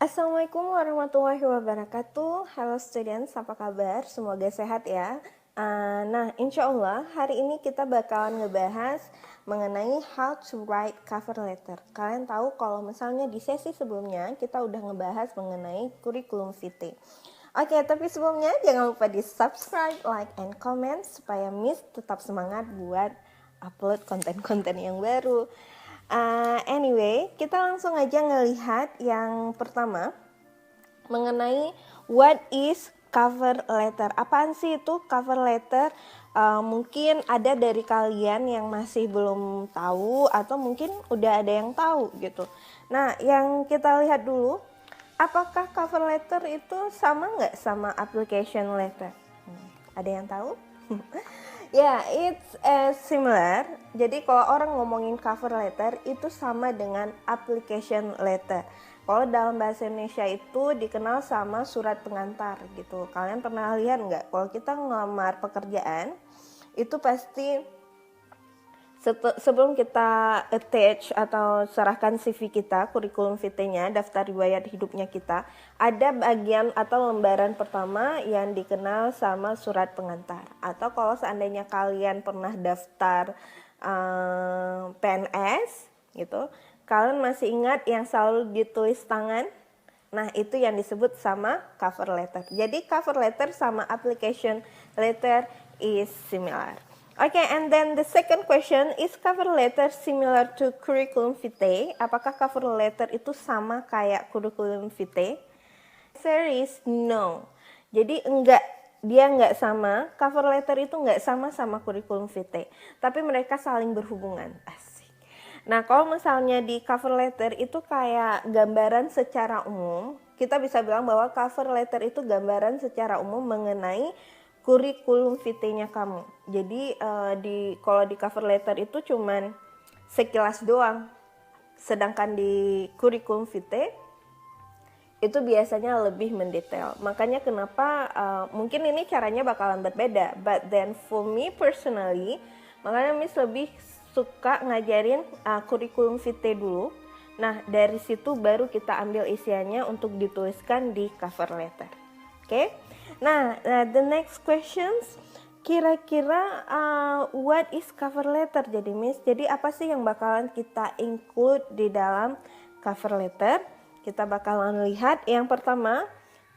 Assalamualaikum warahmatullahi wabarakatuh. Halo students, apa kabar? Semoga sehat ya. Nah, insya Allah hari ini kita bakalan ngebahas mengenai how to write cover letter. Kalian tahu kalau misalnya di sesi sebelumnya kita udah ngebahas mengenai kurikulum vitae. Oke, tapi sebelumnya jangan lupa di subscribe, like, and comment supaya Miss tetap semangat buat upload konten-konten yang baru. Anyway, kita langsung aja ngelihat yang pertama mengenai what is cover letter. Apaan sih itu cover letter? Mungkin ada dari kalian yang masih belum tahu atau mungkin udah ada yang tahu gitu. Nah, yang kita lihat dulu, apakah cover letter itu sama nggak sama application letter? Ada yang tahu? Ya, it's similar. Jadi kalau orang ngomongin cover letter itu sama dengan application letter. Kalau dalam bahasa Indonesia itu dikenal sama surat pengantar gitu. Kalian pernah lihat nggak? Kalau kita ngelamar pekerjaan itu pasti sebelum kita attach atau serahkan CV kita, kurikulum vitae-nya, daftar riwayat hidupnya kita, ada bagian atau lembaran pertama yang dikenal sama surat pengantar. Atau kalau seandainya kalian pernah daftar PNS gitu, kalian masih ingat yang selalu ditulis tangan? Nah, itu yang disebut sama cover letter. Jadi cover letter sama application letter is similar. Okay, and then the second question, is cover letter similar to curriculum vitae? Apakah cover letter itu sama kayak curriculum vitae? Answer is no. Jadi dia enggak sama. Cover letter itu enggak sama curriculum vitae, tapi mereka saling berhubungan. Asik. Nah, kalau misalnya di cover letter itu kayak gambaran secara umum, kita bisa bilang bahwa cover letter itu gambaran secara umum mengenai kurikulum vitae-nya kamu. Jadi kalau di cover letter itu cuman sekilas doang. Sedangkan di kurikulum vitae itu biasanya lebih mendetail. Makanya kenapa mungkin ini caranya bakalan berbeda. But then for me personally, makanya Miss lebih suka ngajarin kurikulum vitae dulu. Nah, dari situ baru kita ambil isiannya untuk dituliskan di cover letter. Oke? Nah, the next questions, kira-kira what is cover letter jadi Miss? Jadi apa sih yang bakalan kita include di dalam cover letter? Kita bakalan lihat yang pertama,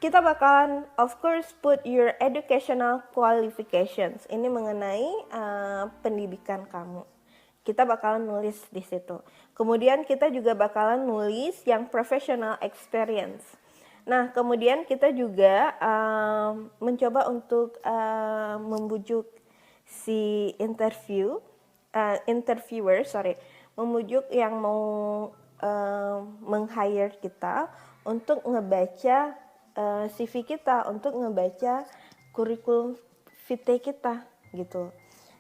kita bakalan of course put your educational qualifications. Ini mengenai pendidikan kamu. Kita bakalan nulis di situ. Kemudian kita juga bakalan nulis yang professional experience. Nah, kemudian kita juga mencoba untuk membujuk si membujuk yang mau meng-hire kita untuk ngebaca CV kita, untuk ngebaca kurikulum vitae kita gitu.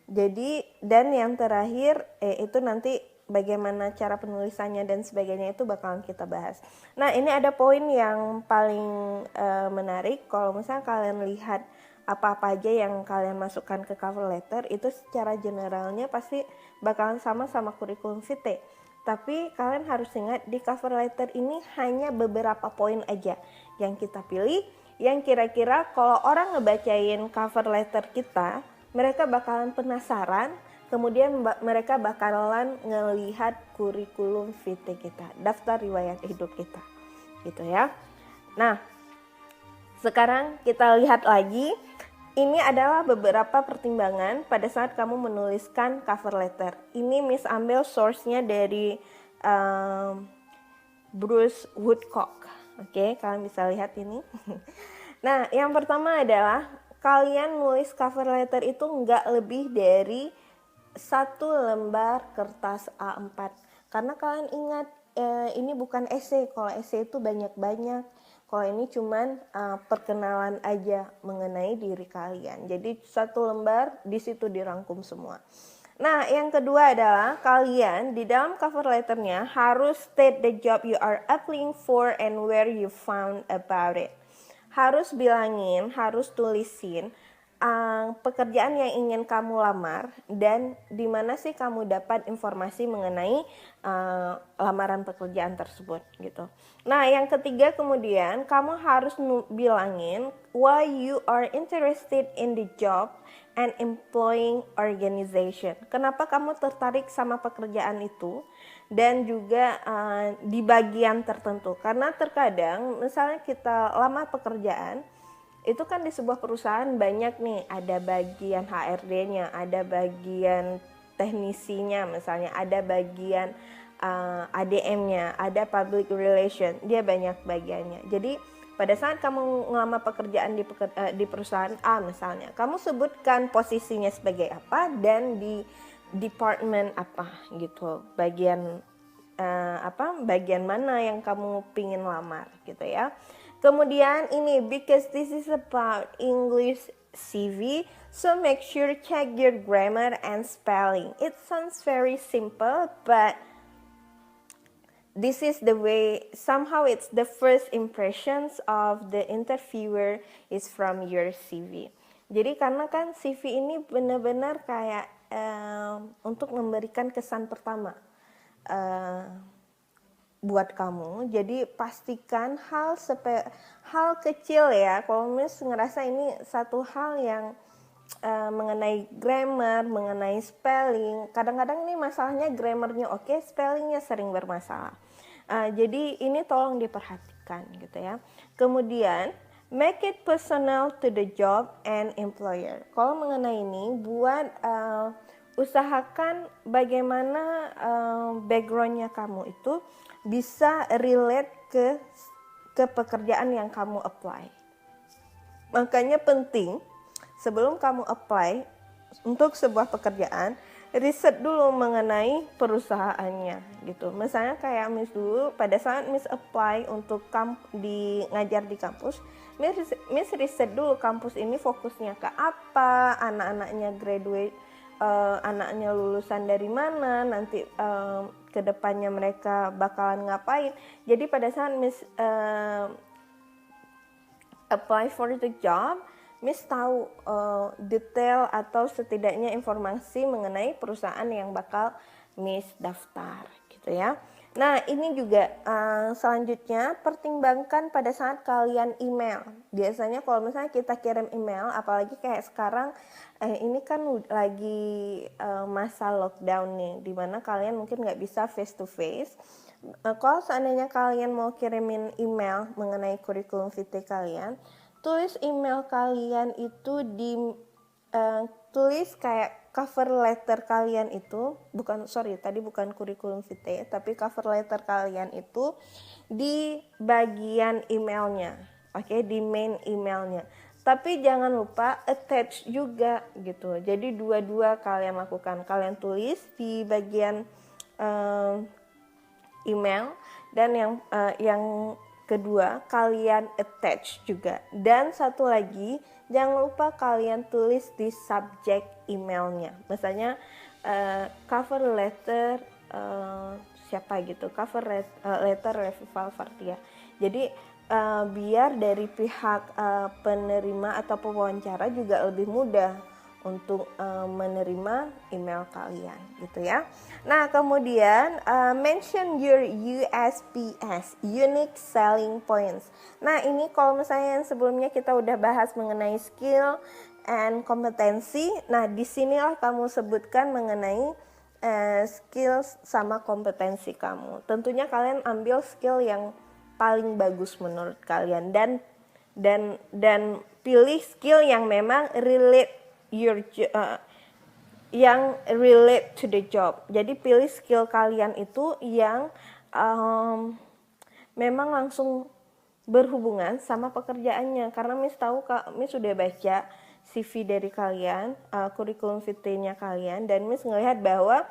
Jadi, dan yang terakhir itu nanti bagaimana cara penulisannya dan sebagainya itu bakalan kita bahas. Nah, ini ada poin yang paling menarik. Kalau misalnya kalian lihat apa-apa aja yang kalian masukkan ke cover letter, itu secara generalnya pasti bakalan sama kurikulum vitae. Tapi kalian harus ingat di cover letter ini hanya beberapa poin aja yang kita pilih, yang kira-kira kalau orang ngebacain cover letter kita, mereka bakalan penasaran, kemudian mereka bakalan ngelihat kurikulum vitae kita, daftar riwayat hidup kita, gitu ya. Nah, sekarang kita lihat lagi, ini adalah beberapa pertimbangan pada saat kamu menuliskan cover letter. Ini Miss ambil source-nya dari Bruce Woodcock. Oke, kalian bisa lihat ini. Nah, yang pertama adalah kalian nulis cover letter itu nggak lebih dari 1 lembar kertas A4. Karena kalian ingat ini bukan esai. Kalau esai itu banyak-banyak. Kalau ini cuman perkenalan aja mengenai diri kalian. Jadi 1 lembar di situ dirangkum semua. Nah, yang kedua adalah kalian di dalam cover letternya harus state the job you are applying for and where you found about it. Harus bilangin, harus tulisin pekerjaan yang ingin kamu lamar dan di mana sih kamu dapat informasi mengenai lamaran pekerjaan tersebut gitu. Nah, yang ketiga kemudian kamu harus bilangin why you are interested in the job and employing organization. Kenapa kamu tertarik sama pekerjaan itu dan juga di bagian tertentu. Karena terkadang misalnya kita lamar pekerjaan itu kan di sebuah perusahaan banyak nih, ada bagian HRD-nya, ada bagian teknisinya misalnya, ada bagian ADM-nya, ada public relation, dia banyak bagiannya. Jadi pada saat kamu ngelamar pekerjaan di perusahaan A misalnya, kamu sebutkan posisinya sebagai apa dan di department apa gitu, bagian bagian mana yang kamu pingin lamar gitu ya. Kemudian ini, because this is about English CV, so make sure check your grammar and spelling. It sounds very simple, but this is the way, somehow it's the first impressions of the interviewer is from your CV. Jadi karena kan CV ini benar-benar kayak untuk memberikan kesan pertama buat kamu. Jadi pastikan hal kecil ya. Kalau Miss ngerasa ini satu hal yang mengenai grammar, mengenai spelling. Kadang-kadang ini masalahnya grammarnya oke, spellingnya sering bermasalah. Jadi ini tolong diperhatikan gitu ya. Kemudian make it personal to the job and employer. Kalau mengenai ini buat usahakan bagaimana backgroundnya kamu itu bisa relate ke pekerjaan yang kamu apply. Makanya penting sebelum kamu apply untuk sebuah pekerjaan, riset dulu mengenai perusahaannya gitu. Misalnya kayak Miss dulu pada saat Miss apply untuk ngajar di kampus, Miss riset dulu kampus ini fokusnya ke apa, anak-anaknya graduate, anaknya lulusan dari mana, nanti kedepannya mereka bakalan ngapain. Jadi pada saat Miss apply for the job, Miss tahu detail atau setidaknya informasi mengenai perusahaan yang bakal Miss daftar gitu ya. Nah ini juga selanjutnya pertimbangkan pada saat kalian email. Biasanya kalau misalnya kita kirim email, apalagi kayak sekarang ini kan lagi masa lockdown nih, dimana kalian mungkin nggak bisa face to face. Kalau seandainya kalian mau kirimin email mengenai kurikulum vitae kalian, tulis email kalian itu tulis kayak cover letter kalian itu, bukan kurikulum vitae, tapi cover letter kalian itu di bagian emailnya, oke, di main emailnya. Tapi jangan lupa attach juga gitu. Jadi dua-dua kalian lakukan, kalian tulis di bagian email dan yang kedua kalian attach juga. Dan satu lagi, jangan lupa kalian tulis di subject emailnya. Misalnya cover letter siapa gitu, cover letter Revival Vartia. Jadi biar dari pihak penerima atau pewawancara juga lebih mudah untuk menerima email kalian gitu ya. Nah kemudian mention your USPS, unique selling points. Nah ini kalau misalnya yang sebelumnya kita udah bahas mengenai skill and kompetensi. Nah disinilah kamu sebutkan mengenai skills sama kompetensi kamu. Tentunya kalian ambil skill yang paling bagus menurut kalian dan pilih skill yang memang relate yang relate to the job. Jadi pilih skill kalian itu yang memang langsung berhubungan sama pekerjaannya. Karena Miss tahu, Miss sudah baca CV dari kalian, kurikulum vitae-nya kalian, dan Miss ngelihat bahwa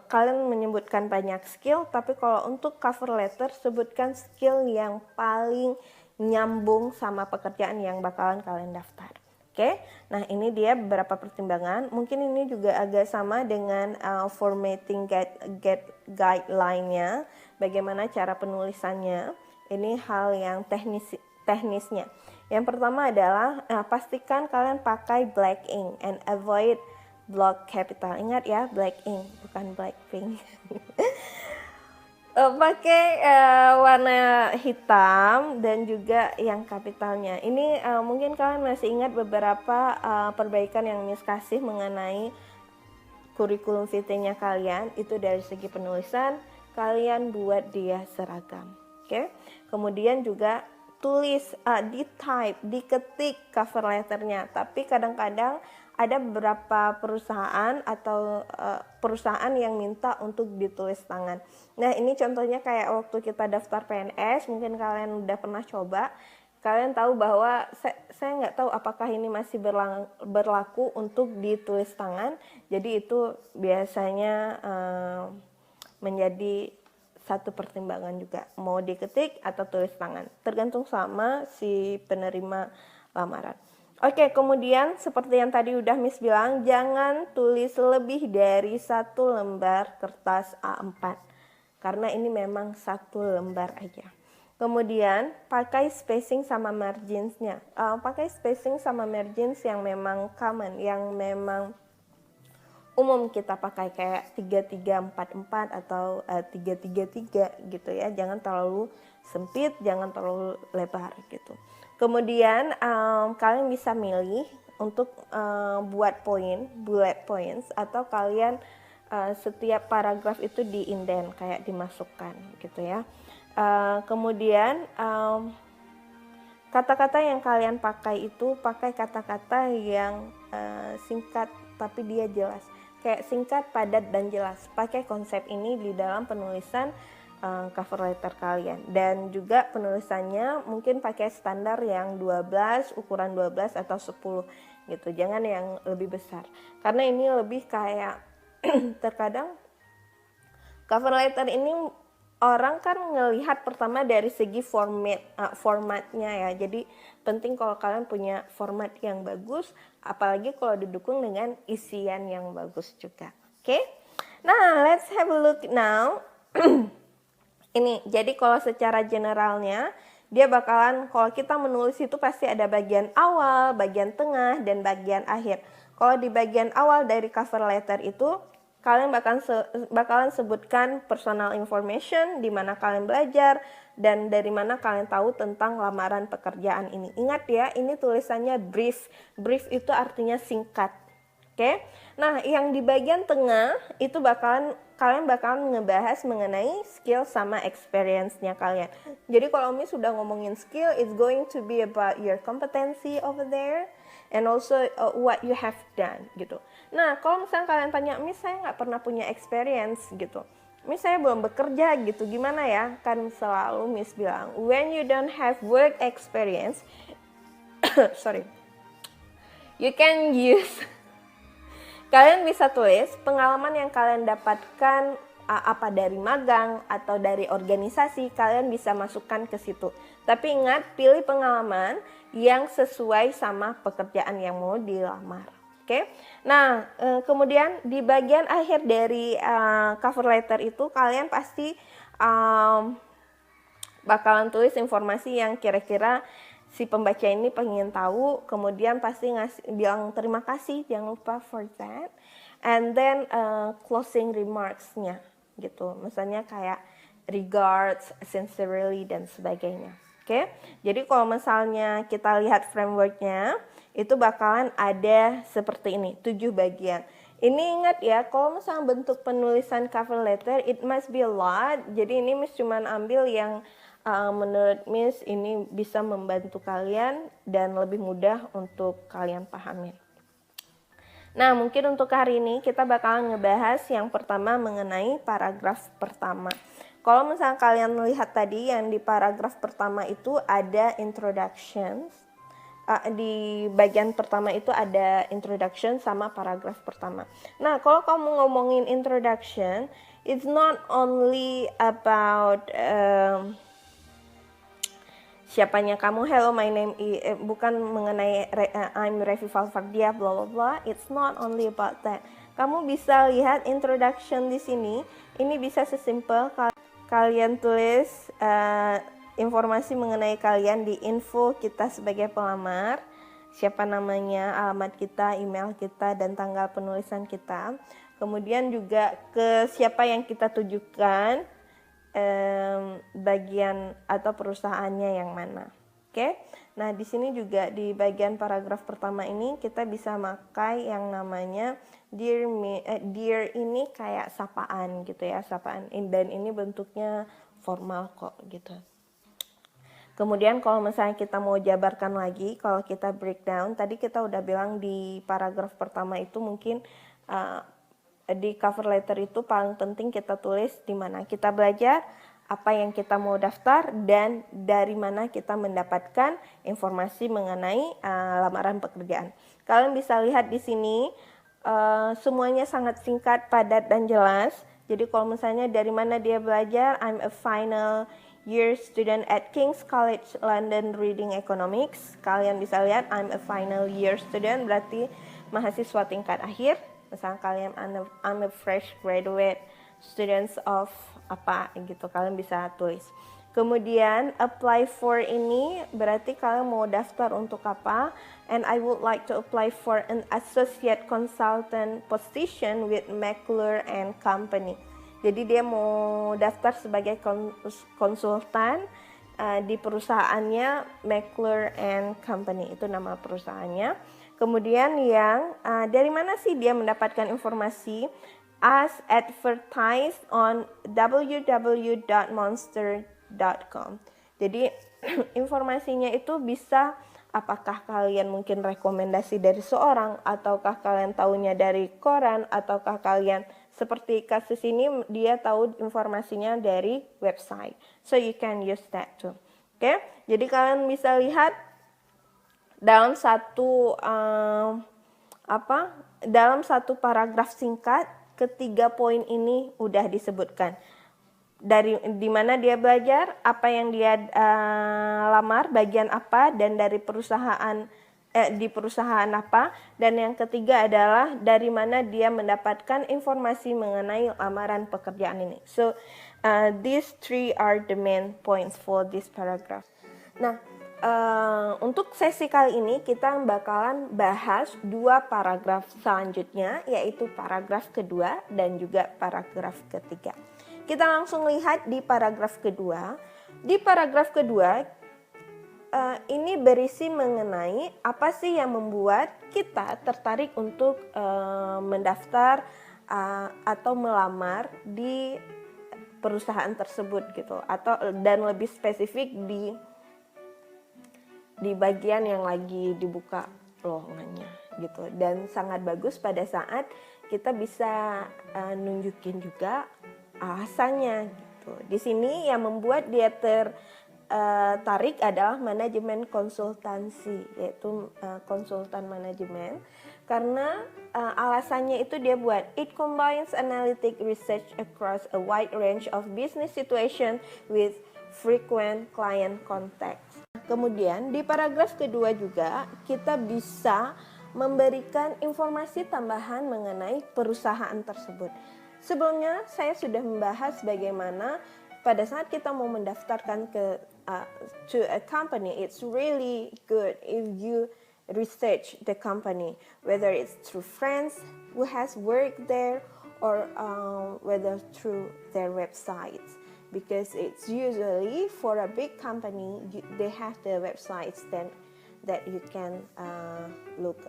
kalian menyebutkan banyak skill, tapi kalau untuk cover letter sebutkan skill yang paling nyambung sama pekerjaan yang bakalan kalian daftar. Oke, nah ini dia beberapa pertimbangan. Mungkin ini juga agak sama dengan formatting guideline-nya, bagaimana cara penulisannya. Ini hal yang teknisnya. Yang pertama adalah pastikan kalian pakai black ink and avoid block capital. Ingat ya, black ink bukan Blackpink. Pakai warna hitam dan juga yang kapitalnya. Ini mungkin kalian masih ingat beberapa perbaikan yang Miss kasih mengenai kurikulum VT-nya kalian. Itu dari segi penulisan, kalian buat dia seragam. Oke. Kemudian juga tulis, diketik cover letternya. Tapi kadang-kadang ada beberapa perusahaan atau perusahaan yang minta untuk ditulis tangan. Nah, ini contohnya kayak waktu kita daftar PNS, mungkin kalian udah pernah coba. Kalian tahu bahwa saya nggak tahu apakah ini masih berlaku untuk ditulis tangan. Jadi itu biasanya menjadi satu pertimbangan juga, mau diketik atau tulis tangan, tergantung sama si penerima lamaran. Oke, kemudian seperti yang tadi udah Miss bilang, jangan tulis lebih dari 1 lembar kertas A4, karena ini memang 1 lembar aja. Kemudian pakai spacing sama marginsnya, pakai spacing sama margins yang memang common, yang memang umum kita pakai, kayak 3344 atau 333 gitu ya. Jangan terlalu sempit, jangan terlalu lebar gitu. Kemudian kalian bisa milih untuk buat bullet points, atau kalian setiap paragraf itu di-indent, kayak dimasukkan gitu ya. Kemudian kata-kata yang kalian pakai itu pakai kata-kata yang singkat tapi dia jelas. Kayak singkat, padat, dan jelas. Pakai konsep ini di dalam penulisan cover letter kalian. Dan juga penulisannya mungkin pakai standar yang 12, ukuran 12 atau 10 gitu. Jangan yang lebih besar. Karena ini lebih kayak terkadang cover letter ini orang kan ngelihat pertama dari segi formatnya ya. Jadi penting kalau kalian punya format yang bagus, apalagi kalau didukung dengan isian yang bagus juga. Oke? Nah, let's have a look now. Ini, jadi kalau secara generalnya, dia bakalan, kalau kita menulis itu pasti ada bagian awal, bagian tengah, dan bagian akhir. Kalau di bagian awal dari cover letter itu, kalian bakalan sebutkan personal information, di mana kalian belajar, dan dari mana kalian tahu tentang lamaran pekerjaan ini. Ingat ya, ini tulisannya brief. Brief itu artinya singkat. Oke? Nah, yang di bagian tengah itu kalian bakalan ngebahas mengenai skill sama experience-nya kalian. Jadi kalau Miss sudah ngomongin skill, it's going to be about your competency over there and also what you have done gitu. Nah, kalau misalnya kalian tanya, Miss saya nggak pernah punya experience gitu, Miss saya belum bekerja gitu, gimana ya? Kan selalu Miss bilang, when you don't have work experience, you can use, kalian bisa tulis pengalaman yang kalian dapatkan apa dari magang atau dari organisasi, kalian bisa masukkan ke situ. Tapi ingat, pilih pengalaman yang sesuai sama pekerjaan yang mau dilamar. Oke. Nah, kemudian di bagian akhir dari cover letter itu kalian pasti bakalan tulis informasi yang kira-kira si pembaca ini pengen tahu, kemudian pasti bilang terima kasih, jangan lupa for that, and then closing remarks-nya gitu, misalnya kayak regards, sincerely, dan sebagainya. Oke, jadi kalau misalnya kita lihat framework-nya, itu bakalan ada seperti ini, 7 bagian. Ini ingat ya, kalau misalnya bentuk penulisan cover letter, it must be a lot. Jadi ini Miss cuman ambil yang menurut Miss ini bisa membantu kalian dan lebih mudah untuk kalian pahami. Nah, mungkin untuk hari ini kita bakalan ngebahas yang pertama mengenai paragraf pertama. Kalau misalnya kalian lihat tadi yang di paragraf pertama itu ada introductions. Di bagian pertama itu ada introduction sama paragraf pertama. Nah, kalau kamu ngomongin introduction, it's not only about siapanya kamu, hello my name is, bukan mengenai I'm Revi Valvardia bla bla bla. It's not only about that. Kamu bisa lihat introduction di sini. Ini bisa sesimpel kalian tulis informasi mengenai kalian di info kita sebagai pelamar, siapa namanya, alamat kita, email kita, dan tanggal penulisan kita. Kemudian juga ke siapa yang kita tujukan, bagian atau perusahaannya yang mana. Oke. Nah, di sini juga di bagian paragraf pertama ini kita bisa pakai yang namanya dear me. Dear ini kayak sapaan gitu ya, sapaan. Dan ini bentuknya formal kok gitu. Kemudian kalau misalnya kita mau jabarkan lagi, kalau kita breakdown, tadi kita udah bilang di paragraf pertama itu mungkin di cover letter itu paling penting kita tulis di mana kita belajar, apa yang kita mau daftar, dan dari mana kita mendapatkan informasi mengenai lamaran pekerjaan. Kalian bisa lihat di sini semuanya sangat singkat, padat, dan jelas. Jadi kalau misalnya dari mana dia belajar, I'm a final year student at King's College London reading economics. Kalian bisa lihat I'm a final year student berarti mahasiswa tingkat akhir. Misalnya kalian I'm a fresh graduate students of apa gitu, kalian bisa tulis. Kemudian apply for ini berarti kalian mau daftar untuk apa, and I would like to apply for an associate consultant position with McClure and Company. Jadi dia mau daftar sebagai konsultan di perusahaannya McClure and Company, itu nama perusahaannya. Kemudian yang dari mana sih dia mendapatkan informasi? As advertised on www.monster.com. Jadi informasinya itu bisa, apakah kalian mungkin rekomendasi dari seorang, ataukah kalian tahunya dari koran, ataukah kalian seperti kasus ini dia tahu informasinya dari website. So you can use that too. Oke, jadi kalian bisa lihat dalam dalam satu paragraf singkat, ketiga poin ini udah disebutkan. Dari di mana dia belajar, apa yang dia lamar, bagian apa, dan dari perusahaan di perusahaan apa, dan yang ketiga adalah dari mana dia mendapatkan informasi mengenai lamaran pekerjaan ini. So these three are the main points for this paragraph. Nah, untuk sesi kali ini kita bakalan bahas dua paragraf selanjutnya, yaitu paragraf kedua dan juga paragraf ketiga. Kita langsung lihat di paragraf kedua. Di paragraf kedua ini berisi mengenai apa sih yang membuat kita tertarik untuk mendaftar atau melamar di perusahaan tersebut gitu, dan lebih spesifik di bagian yang lagi dibuka lowongannya gitu. Dan sangat bagus pada saat kita bisa nunjukin juga alasannya gitu. Di sini yang membuat dia tertarik adalah manajemen konsultansi, yaitu konsultan manajemen, karena alasannya itu dia buat it combines analytic research across a wide range of business situation with frequent client contacts. Kemudian di paragraf kedua juga kita bisa memberikan informasi tambahan mengenai perusahaan tersebut. Sebelumnya saya sudah membahas bagaimana pada saat kita mau mendaftarkan to a company, it's really good if you research the company, whether it's through friends who has worked there or whether through their websites. Because it's usually for a big company, they have the websites that you can look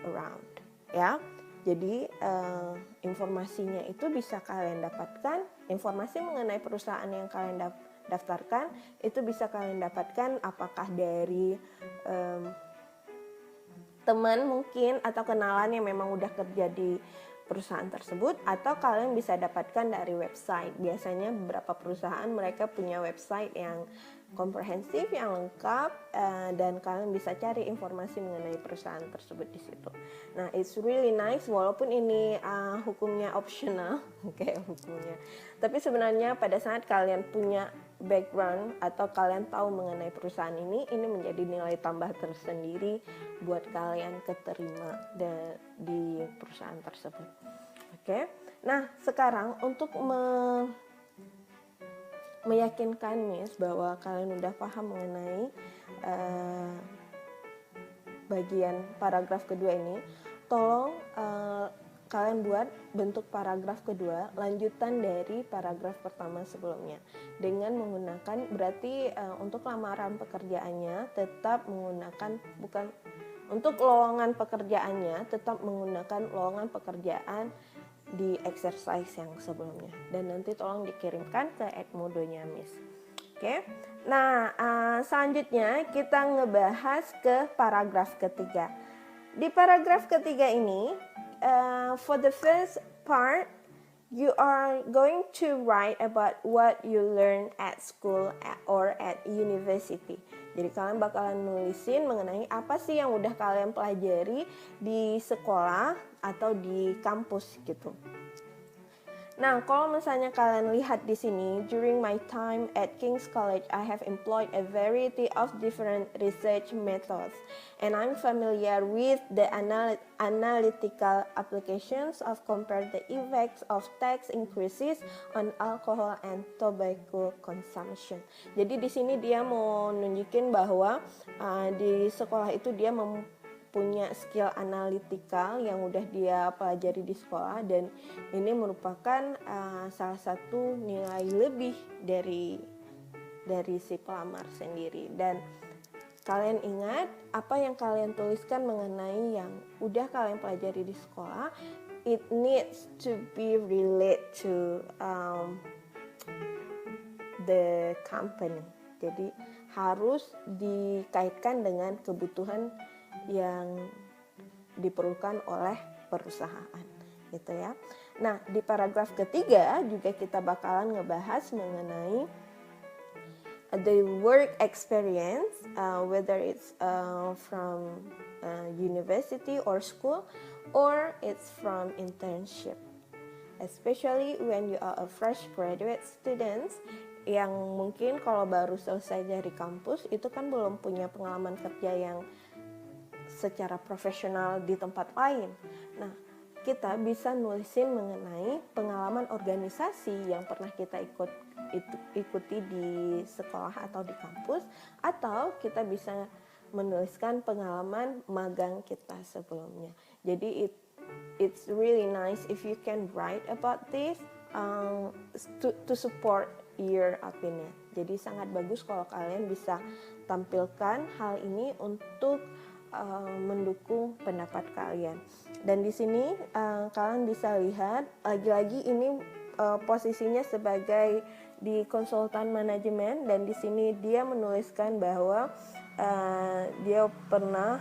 around, ya. Jadi informasinya itu bisa kalian dapatkan, informasi mengenai perusahaan yang kalian daftarkan itu bisa kalian dapatkan apakah dari teman mungkin atau kenalan yang memang udah kerja di perusahaan tersebut, atau kalian bisa dapatkan dari website. Biasanya beberapa perusahaan mereka punya website yang komprehensif, yang lengkap, dan kalian bisa cari informasi mengenai perusahaan tersebut di situ. Nah, it's really nice walaupun ini hukumnya optional, kayak hukumnya. Tapi sebenarnya pada saat kalian punya background atau kalian tahu mengenai perusahaan ini menjadi nilai tambah tersendiri buat kalian keterima di perusahaan tersebut. Oke. Nah, sekarang untuk meyakinkan Miss bahwa kalian udah paham mengenai bagian paragraf kedua ini, tolong kalian buat bentuk paragraf kedua lanjutan dari paragraf pertama sebelumnya dengan menggunakan, berarti untuk lamaran pekerjaannya tetap menggunakan, bukan untuk lowongan pekerjaannya tetap menggunakan lowongan pekerjaan di exercise yang sebelumnya, dan nanti tolong dikirimkan ke Edmodo-nya Miss. Oke. Nah, selanjutnya kita ngebahas ke paragraf ketiga. Di paragraf ketiga ini, for the first part, you are going to write about what you learn at school or at university. Jadi kalian bakalan nulisin mengenai apa sih yang udah kalian pelajari di sekolah atau di kampus gitu. Nah, kalau misalnya kalian lihat di sini, during my time at King's College, I have employed a variety of different research methods, and I'm familiar with the analytical applications of compare the effects of tax increases on alcohol and tobacco consumption. Jadi di sini dia mau nunjukin bahwa di sekolah itu dia punya skill analitikal yang udah dia pelajari di sekolah, dan ini merupakan salah satu nilai lebih dari si pelamar sendiri. Dan kalian ingat apa yang kalian tuliskan mengenai yang udah kalian pelajari di sekolah, it needs to be related to the company. Jadi harus dikaitkan dengan kebutuhan yang diperlukan oleh perusahaan gitu ya. Nah, di paragraf ketiga juga kita bakalan ngebahas mengenai the work experience, whether it's from university or school or it's from internship, especially when you are a fresh graduate students yang mungkin kalau baru selesai dari kampus itu kan belum punya pengalaman kerja yang secara profesional di tempat lain. Nah, kita bisa nulisin mengenai pengalaman organisasi yang pernah kita ikuti di sekolah atau di kampus, atau kita bisa menuliskan pengalaman magang kita sebelumnya. Jadi it's really nice if you can write about this to support your opinion. Jadi sangat bagus kalau kalian bisa tampilkan hal ini untuk mendukung pendapat kalian. Dan di sini kalian bisa lihat lagi-lagi ini posisinya sebagai di konsultan manajemen, dan di sini dia menuliskan bahwa dia pernah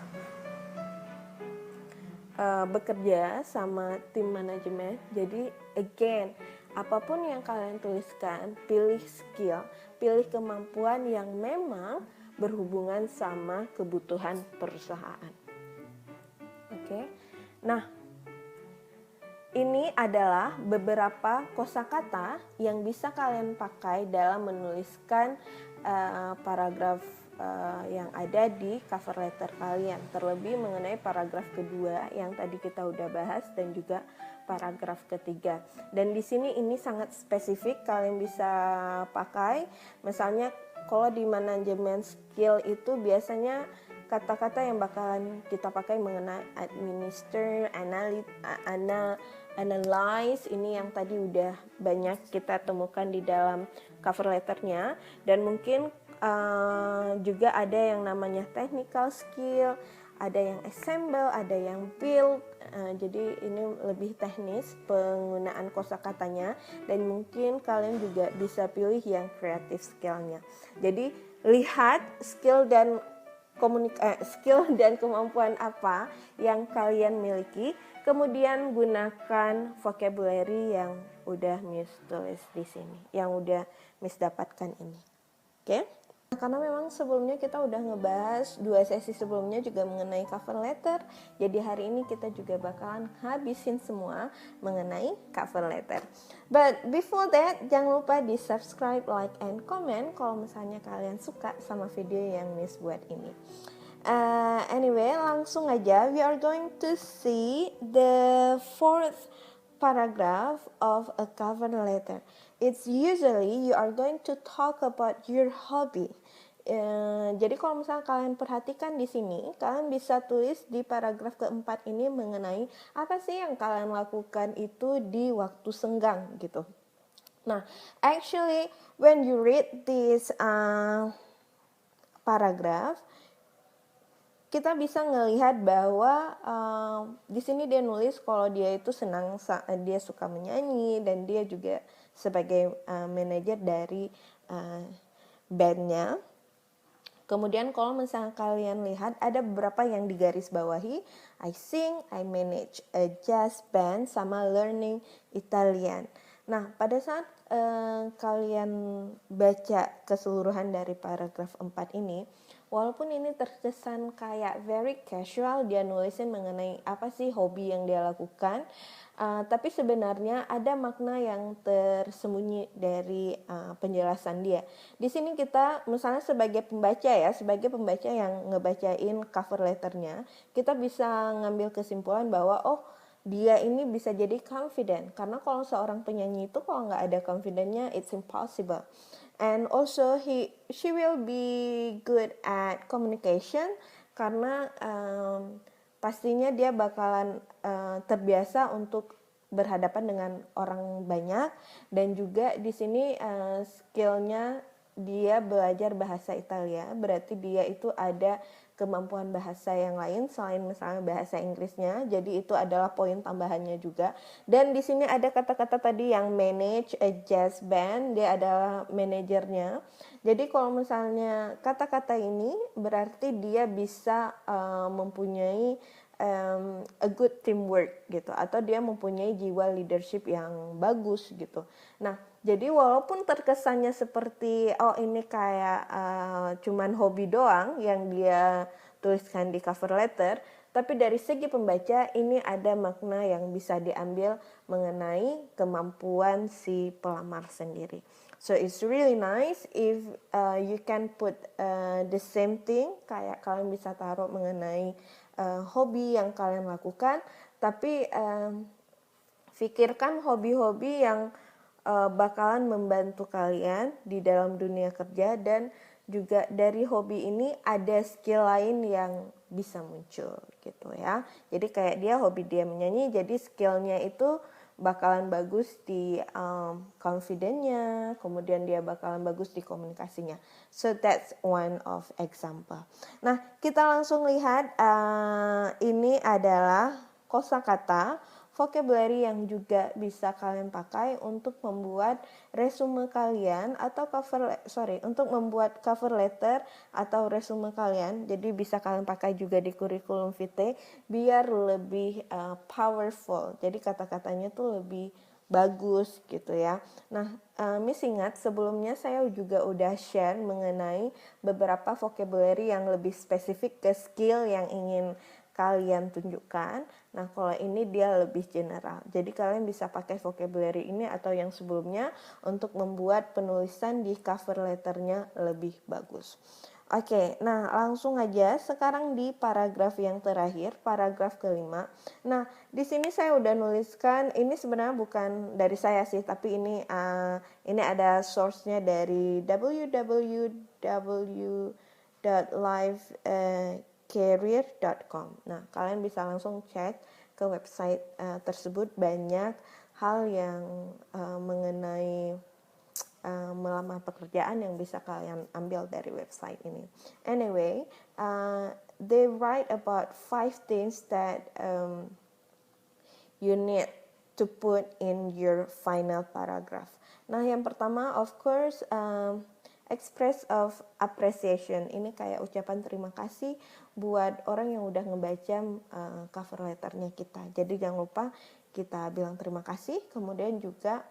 bekerja sama tim manajemen. Jadi again, apapun yang kalian tuliskan, pilih skill, pilih kemampuan yang memang berhubungan sama kebutuhan perusahaan. Oke. Nah, ini adalah beberapa kosakata yang bisa kalian pakai dalam menuliskan paragraf yang ada di cover letter kalian. Terlebih mengenai paragraf kedua yang tadi kita udah bahas, dan juga paragraf ketiga. Dan di sini ini sangat spesifik, kalian bisa pakai. Misalnya kalau di manajemen skill itu biasanya kata-kata yang bakalan kita pakai mengenai administer, analyze, ini yang tadi udah banyak kita temukan di dalam cover letternya. Dan mungkin juga ada yang namanya technical skill, ada yang assemble, ada yang build. Jadi ini lebih teknis penggunaan kosakatanya, dan mungkin kalian juga bisa pilih yang creative skillnya. Jadi lihat skill dan kemampuan apa yang kalian miliki, kemudian gunakan vocabulary yang udah Miss tulis di sini, yang udah Miss dapatkan ini. Oke? Karena memang sebelumnya kita udah ngebahas 2 sesi sebelumnya juga mengenai cover letter, jadi hari ini kita juga bakalan habisin semua mengenai cover letter. But before that, jangan lupa di subscribe, like, and comment kalau misalnya kalian suka sama video yang Miss buat ini. Anyway, langsung aja, we are going to see the 4th paragraph of a cover letter. it's usually you are going to talk about your hobby. Jadi kalau misalnya kalian perhatikan di sini, kalian bisa tulis di paragraf keempat ini mengenai apa sih yang kalian lakukan itu di waktu senggang gitu. Nah, actually when you read this paragraf, kita bisa ngelihat bahwa di sini dia nulis kalau dia itu senang, dia suka menyanyi dan dia juga sebagai manajer dari bandnya. Kemudian kalau misalnya kalian lihat ada beberapa yang digaris bawahi, I sing, I manage a jazz band, sama learning Italian. Nah, pada saat kalian baca keseluruhan dari paragraf 4 ini, walaupun ini terkesan kayak very casual, dia nulisin mengenai apa sih hobi yang dia lakukan, tapi sebenarnya ada makna yang tersembunyi dari penjelasan dia. Di sini kita misalnya sebagai pembaca yang ngebacain cover letternya, kita bisa ngambil kesimpulan bahwa dia ini bisa jadi confident, karena kalau seorang penyanyi itu kalau nggak ada confidentnya, it's impossible. And also she will be good at communication, karena pastinya dia bakalan terbiasa untuk berhadapan dengan orang banyak, dan juga di sini skillnya dia belajar bahasa Italia, berarti dia itu ada kemampuan bahasa yang lain selain misalnya bahasa Inggrisnya, jadi itu adalah poin tambahannya juga. Dan di sini ada kata-kata tadi yang manage a jazz band, dia adalah manajernya. Jadi kalau misalnya kata-kata ini berarti dia bisa mempunyai a good teamwork gitu, atau dia mempunyai jiwa leadership yang bagus gitu. Nah, jadi walaupun terkesannya seperti ini kayak cuman hobi doang yang dia tuliskan di cover letter, tapi dari segi pembaca ini ada makna yang bisa diambil mengenai kemampuan si pelamar sendiri. So it's really nice if you can put the same thing, kayak kalian bisa taruh mengenai hobi yang kalian lakukan, tapi pikirkan hobi-hobi yang bakalan membantu kalian di dalam dunia kerja, dan juga dari hobi ini ada skill lain yang bisa muncul gitu ya. Jadi kayak hobi dia menyanyi, jadi skillnya itu bakalan bagus di confidence-nya, kemudian dia bakalan bagus di komunikasinya. So that's one of example. Nah, kita langsung lihat ini adalah kosakata, vocabulary yang juga bisa kalian pakai untuk membuat resume kalian atau untuk membuat cover letter atau resume kalian. Jadi bisa kalian pakai juga di curriculum vitae biar lebih powerful. Jadi kata-katanya tuh lebih bagus gitu ya. Nah, Miss ingat sebelumnya saya juga udah share mengenai beberapa vocabulary yang lebih spesifik ke skill yang ingin kalian tunjukkan. Nah, kalau ini dia lebih general. Jadi kalian bisa pakai vocabulary ini atau yang sebelumnya untuk membuat penulisan di cover letternya lebih bagus. Oke, nah langsung aja sekarang di paragraf yang terakhir, paragraf kelima. Nah, di sini saya udah nuliskan, ini sebenarnya bukan dari saya sih, tapi ini ada source-nya dari www.livecareer.com. Nah, kalian bisa langsung cek ke website tersebut, banyak hal yang mengenai melamar pekerjaan yang bisa kalian ambil dari website ini. Anyway, they write about 5 things that you need to put in your final paragraph. Nah, yang pertama, of course, express of appreciation. Ini kayak ucapan terima kasih buat orang yang udah ngebaca cover letternya kita. Jadi jangan lupa kita bilang terima kasih. Kemudian juga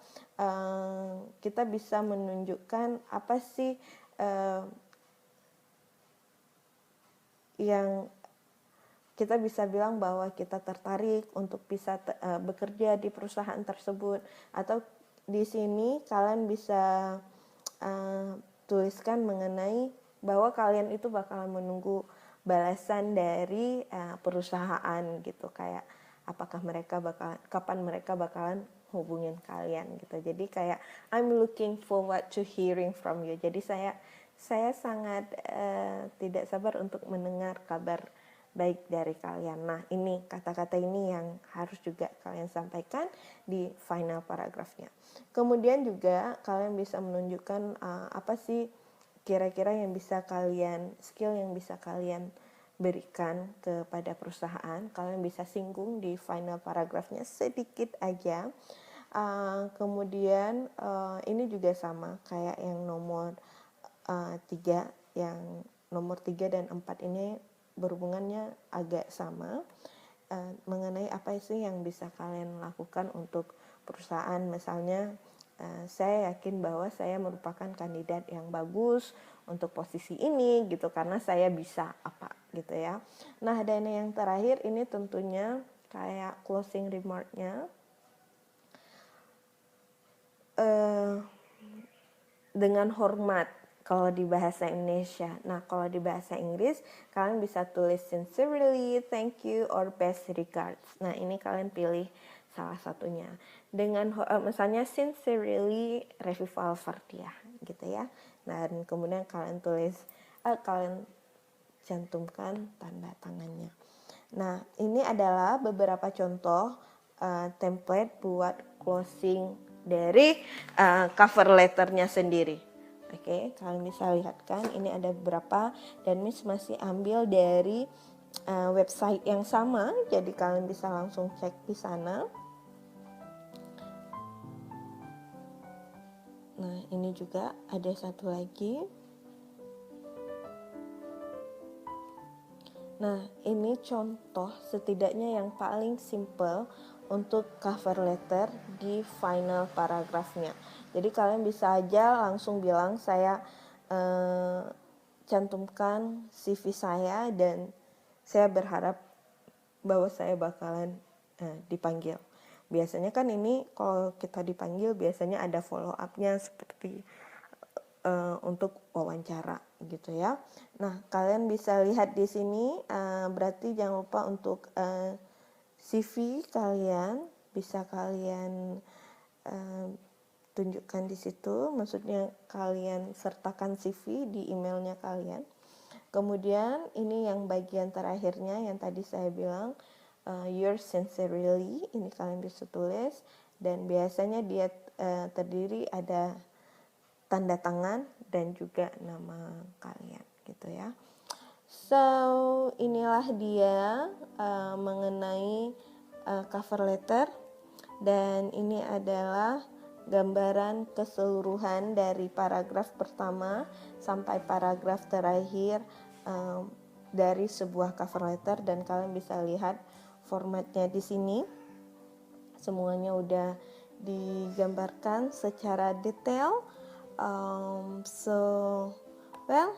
kita bisa menunjukkan apa sih yang kita bisa bilang bahwa kita tertarik untuk bisa bekerja di perusahaan tersebut. Atau di sini kalian bisa tuliskan mengenai bahwa kalian itu bakalan menunggu balasan dari perusahaan gitu, kayak apakah kapan mereka bakalan hubungin kalian gitu. Jadi kayak I'm looking forward to hearing from you. Jadi saya sangat tidak sabar untuk mendengar kabar baik dari kalian. Nah, ini kata-kata ini yang harus juga kalian sampaikan di final paragrafnya. Kemudian juga kalian bisa menunjukkan apa sih kira-kira yang bisa kalian, skill yang bisa kalian berikan kepada perusahaan. Kalian bisa singgung di final paragrafnya sedikit aja. Kemudian ini juga sama kayak yang nomor 3, yang nomor 3 dan 4 ini berhubungannya agak sama, mengenai apa sih yang bisa kalian lakukan untuk perusahaan. Misalnya saya yakin bahwa saya merupakan kandidat yang bagus untuk posisi ini gitu karena saya bisa apa gitu ya. Nah, dan yang terakhir ini tentunya kayak closing remark-nya dengan hormat kalau di bahasa Indonesia. Nah, kalau di bahasa Inggris kalian bisa tulis sincerely, thank you, or best regards. Nah, ini kalian pilih salah satunya. Dengan misalnya sincerely Revival Fardiah gitu ya. Nah, dan kemudian kalian tulis kalian cantumkan tanda tangannya. Nah, ini adalah beberapa contoh template buat closing dari cover letternya sendiri. Oke, kalian bisa lihat kan ini ada beberapa dan Miss masih ambil dari website yang sama, jadi kalian bisa langsung cek di sana. Nah, ini juga ada satu lagi. Nah, ini contoh setidaknya yang paling simple untuk cover letter di final paragrafnya. Jadi kalian bisa aja langsung bilang saya cantumkan CV saya dan saya berharap bahwa saya bakalan dipanggil. Biasanya kan ini kalau kita dipanggil biasanya ada follow up-nya seperti untuk wawancara gitu ya. Nah, kalian bisa lihat di sini berarti jangan lupa untuk CV kalian bisa kalian tunjukkan di situ, maksudnya kalian sertakan CV di emailnya kalian. Kemudian ini yang bagian terakhirnya yang tadi saya bilang yours sincerely, ini kalian bisa tulis dan biasanya dia terdiri ada tanda tangan dan juga nama kalian gitu ya. So inilah dia mengenai cover letter dan ini adalah gambaran keseluruhan dari paragraf pertama sampai paragraf terakhir dari sebuah cover letter dan kalian bisa lihat formatnya di sini. Semuanya udah digambarkan secara detail. So, well,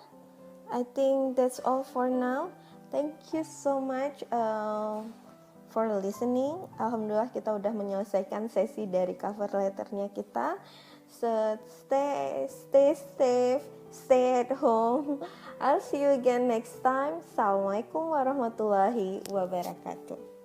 I think that's all for now. Thank you so much for listening. Alhamdulillah kita udah menyelesaikan sesi dari cover letternya kita. So, stay safe, stay at home. I'll see you again next time. Assalamualaikum warahmatullahi wabarakatuh.